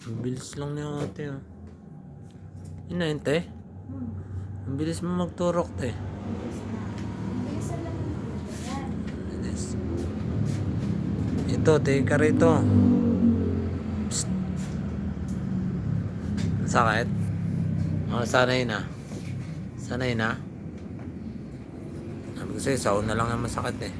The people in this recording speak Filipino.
Ang bilis lang ni ate, oh. Yun na yun, te. Ang bilis mo magturok, te. Bilisan lang yung yan. Bilis. Ito, te, ka rito. Psst. Sakit? Oh, sanay na. Sanay na. Sabi ko sa'yo, sa una lang ang masakit, eh.